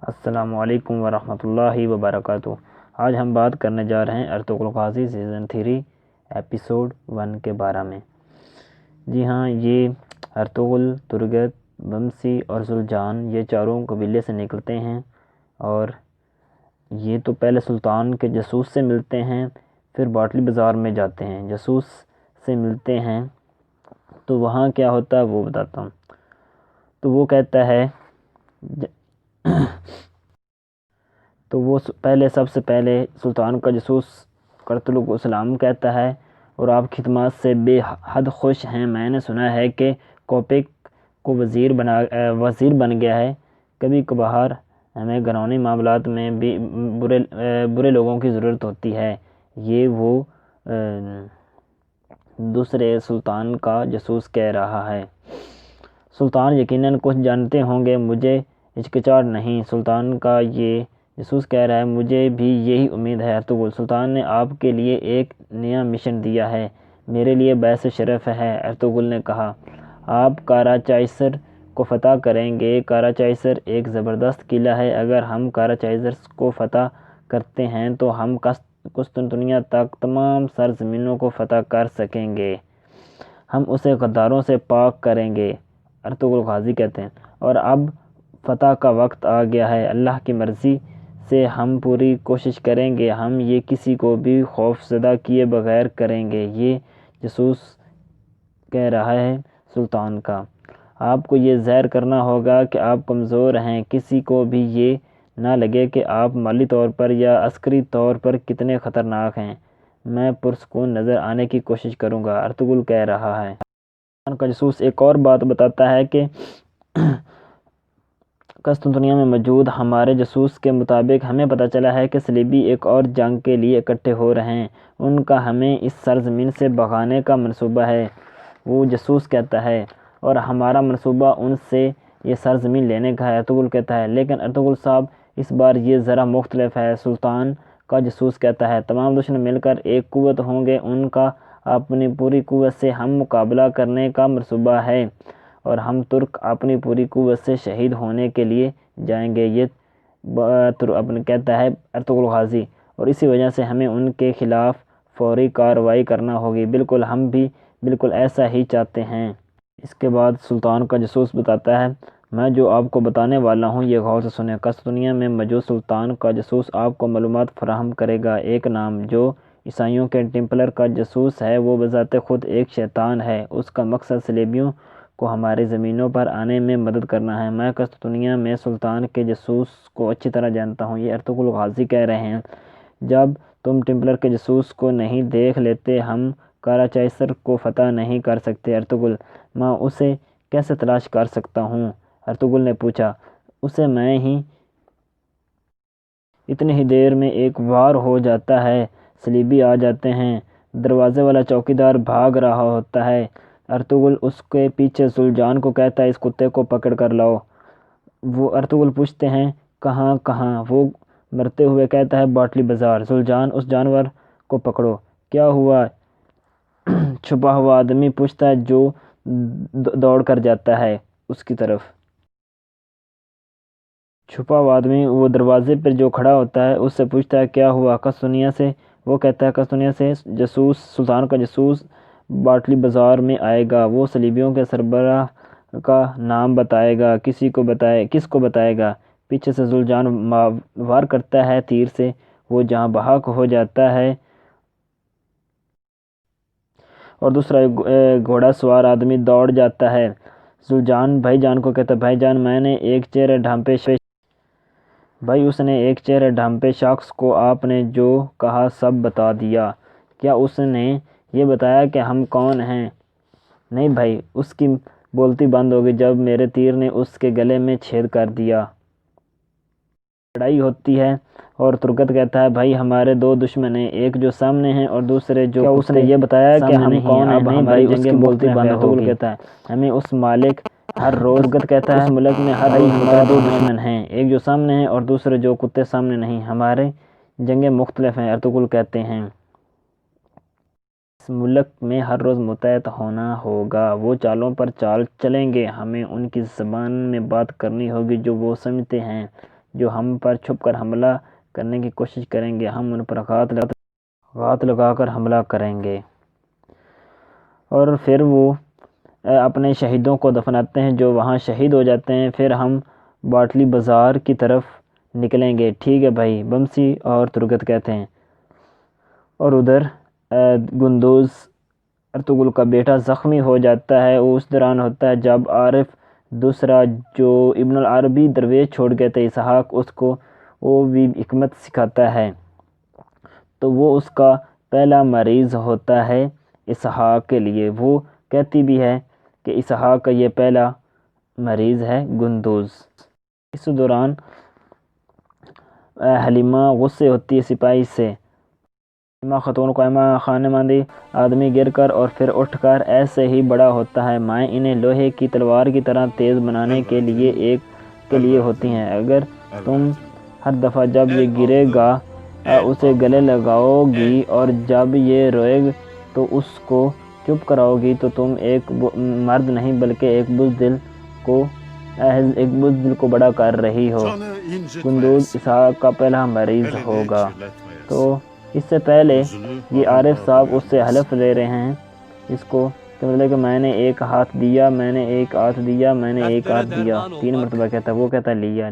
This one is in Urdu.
السلام علیکم ورحمۃ اللہ وبرکاتہ۔ آج ہم بات کرنے جا رہے ہیں ارطغرل غازی سیزن 3 ایپیسوڈ 1 کے بارے میں۔ جی ہاں، یہ ارطغرل، ترگت، بمسی اور زلجان یہ چاروں قبیلے سے نکلتے ہیں، اور یہ تو پہلے سلطان کے جاسوس سے ملتے ہیں، پھر باٹلی بازار میں جاتے ہیں، جاسوس سے ملتے ہیں۔ تو وہاں کیا ہوتا ہے وہ بتاتا ہوں۔ تو وہ کہتا ہے تو وہ سب سے پہلے سلطان کا جاسوس قرطلق کو سلام کہتا ہے، اور آپ خدمات سے بے حد خوش ہیں۔ میں نے سنا ہے کہ کوپیک کو وزیر بن گیا ہے۔ کبھی کبھار ہمیں گھرانی معاملات میں بھی برے لوگوں کی ضرورت ہوتی ہے۔ یہ وہ دوسرے سلطان کا جاسوس کہہ رہا ہے۔ سلطان یقیناً کچھ جانتے ہوں گے، مجھے ہچکچاہٹ نہیں۔ سلطان کا یہ جاسوس کہہ رہا ہے، مجھے بھی یہی امید ہے ارطغرل۔ سلطان نے آپ کے لیے ایک نیا مشن دیا ہے، میرے لیے باعث شرف ہے، ارطغرل نے کہا۔ آپ کاراچائسر کو فتح کریں گے۔ کاراچائسر ایک زبردست قلعہ ہے۔ اگر ہم کاراچائسر کو فتح کرتے ہیں تو ہم قسطنطنیہ تک تمام سرزمینوں کو فتح کر سکیں گے۔ ہم اسے غداروں سے پاک کریں گے، ارطغرل غازی کہتے ہیں، اور اب فتح کا وقت آ گیا ہے۔ اللہ کی مرضی سے ہم پوری کوشش کریں گے، ہم یہ کسی کو بھی خوف زدہ کیے بغیر کریں گے۔ یہ جاسوس کہہ رہا ہے سلطان کا۔ آپ کو یہ ظاہر کرنا ہوگا کہ آپ کمزور ہیں، کسی کو بھی یہ نہ لگے کہ آپ مالی طور پر یا عسکری طور پر کتنے خطرناک ہیں۔ میں پرسکون نظر آنے کی کوشش کروں گا، ارطغرل کہہ رہا ہے۔ سلطان کا جاسوس ایک اور بات بتاتا ہے کہ قسطنطنیہ میں موجود ہمارے جاسوس کے مطابق ہمیں پتہ چلا ہے کہ صلیبی ایک اور جنگ کے لیے اکٹھے ہو رہے ہیں۔ ان کا ہمیں اس سرزمین سے بھگانے کا منصوبہ ہے، وہ جاسوس کہتا ہے، اور ہمارا منصوبہ ان سے یہ سرزمین لینے کا ہے، ارطغرل کہتا ہے۔ لیکن ارطغرل صاحب، اس بار یہ ذرا مختلف ہے، سلطان کا جاسوس کہتا ہے۔ تمام دشمن مل کر ایک قوت ہوں گے، ان کا اپنی پوری قوت سے ہم مقابلہ کرنے کا منصوبہ ہے، اور ہم ترک اپنی پوری قوت سے شہید ہونے کے لیے جائیں گے، یہ کہتا ہے ارطغرل غازی، اور اسی وجہ سے ہمیں ان کے خلاف فوری کارروائی کرنا ہوگی۔ بالکل، ہم بھی بالکل ایسا ہی چاہتے ہیں۔ اس کے بعد سلطان کا جاسوس بتاتا ہے، میں جو آپ کو بتانے والا ہوں یہ غور سے سنیں۔ قسطنطنیہ میں موجود سلطان کا جاسوس آپ کو معلومات فراہم کرے گا۔ ایک نام جو عیسائیوں کے ٹیمپلر کا جاسوس ہے، وہ بذات خود ایک شیطان ہے۔ اس کا مقصد صلیبیوں کو ہماری زمینوں پر آنے میں مدد کرنا ہے۔ میں قسطنطنیہ میں سلطان کے جاسوس کو اچھی طرح جانتا ہوں، یہ ارطغرل غازی کہہ رہے ہیں۔ جب تم ٹیمپلر کے جاسوس کو نہیں دیکھ لیتے، ہم کاراچائسر کو فتح نہیں کر سکتے، ارطغرل۔ میں اسے کیسے تلاش کر سکتا ہوں؟ ارطغرل نے پوچھا۔ اسے میں ہی اتنی ہی دیر میں ایک وار ہو جاتا ہے، صلیبی آ جاتے ہیں، دروازے والا چوکیدار بھاگ رہا ہوتا ہے، ارطغرل اس کے پیچھے زلجان کو کہتا ہے، اس کتے کو پکڑ کر لاؤ۔ وہ ارطغرل پوچھتے ہیں، کہاں؟ وہ مرتے ہوئے کہتا ہے، باٹلی بازار۔ زلجان، اس جانور کو پکڑو۔ کیا ہوا؟ چھپا ہوا آدمی پوچھتا ہے، جو دوڑ کر جاتا ہے اس کی طرف۔ چھپا ہوا آدمی وہ دروازے پر جو کھڑا ہوتا ہے اس سے پوچھتا ہے، کیا ہوا؟ قسطنطنیہ سے۔ وہ کہتا ہے، قسطنطنیہ سے جاسوس، سلطان کا جاسوس باٹلی بازار میں آئے گا، وہ صلیبیوں کے سربراہ کا نام بتائے گا۔ کس کو بتائے گا؟ پیچھے سے زلجان وار کرتا ہے تیر سے، وہ جہاں بحق ہو جاتا ہے، اور دوسرا گھوڑا سوار آدمی دوڑ جاتا ہے۔ زلجان بھائی جان کو کہتا ہے، بھائی جان، میں نے ایک چہرے ڈھانپے شخص کو آپ نے جو کہا سب بتا دیا۔ کیا اس نے یہ بتایا کہ ہم کون ہیں؟ نہیں بھائی، اس کی بولتی بند ہو گئی جب میرے تیر نے اس کے گلے میں چھید کر دیا۔ لڑائی ہوتی ہے، اور ترگت کہتا ہے، بھائی ہمارے دو دشمن ہیں، ایک جو سامنے ہیں اور دوسرے جو… کیا اس نے یہ بتایا کہ ہم کون ہیں؟ نہیں بھائی، اس کی بولتی بند ہو گئی۔ کہتا ہے، ہمیں اس مالک ہر روز… ترگت کہتا ہے، اس ملک میں ہر روز ہمارے دو دشمن ہیں، ایک جو سامنے ہیں اور دوسرے جو کتے سامنے نہیں، ہمارے جنگیں مختلف ہیں، ارطغرل کہتے ہیں۔ اس ملک میں ہر روز متحد ہونا ہوگا، وہ چالوں پر چال چلیں گے، ہمیں ان کی زبان میں بات کرنی ہوگی جو وہ سمجھتے ہیں۔ جو ہم پر چھپ کر حملہ کرنے کی کوشش کریں گے ہم ان پر غارت لگا کر حملہ کریں گے۔ اور پھر وہ اپنے شہیدوں کو دفناتے ہیں جو وہاں شہید ہو جاتے ہیں۔ پھر ہم باٹلی بازار کی طرف نکلیں گے۔ ٹھیک ہے بھائی، بمسی اور ترگت کہتے ہیں۔ اور ادھر گندوز ارطغرل کا بیٹا زخمی ہو جاتا ہے۔ وہ اس دوران ہوتا ہے جب عارف دوسرا جو ابن العربی درویش چھوڑ گئے تھے اسحاق، اس کو وہ بھی حکمت سکھاتا ہے، تو وہ اس کا پہلا مریض ہوتا ہے اسحاق کے لیے۔ وہ کہتی بھی ہے کہ اسحاق کا یہ پہلا مریض ہے گندوز۔ اس دوران حلیمہ غصے ہوتی ہے سپاہی سے۔ حلیمہ خاتون کو خانے ماندی آدمی گر کر اور پھر اٹھ کر ایسے ہی بڑا ہوتا ہے۔ مائیں انہیں لوہے کی تلوار کی طرح تیز بنانے کے لیے ہوتی ہیں۔ اگر تم ہر دفعہ جب یہ گرے گا اسے گلے لگاؤ گی اور جب یہ روئے تو اس کو چپ کراؤ گی تو تم ایک مرد نہیں بلکہ ایک بزدل کو بڑا کر رہی ہو۔ گندوز اسحاق کا پہلا مریض ہوگا۔ تو اس سے پہلے یہ عارف صاحب اس سے حلف لے رہے ہیں اس کو کہ مطلب کہ میں نے ایک ہاتھ دیا، میں نے ایک ہاتھ دیا، میں نے ایک ہاتھ دیا، 3 مرتبہ کہتا ہے۔ وہ کہتا ہے لیا۔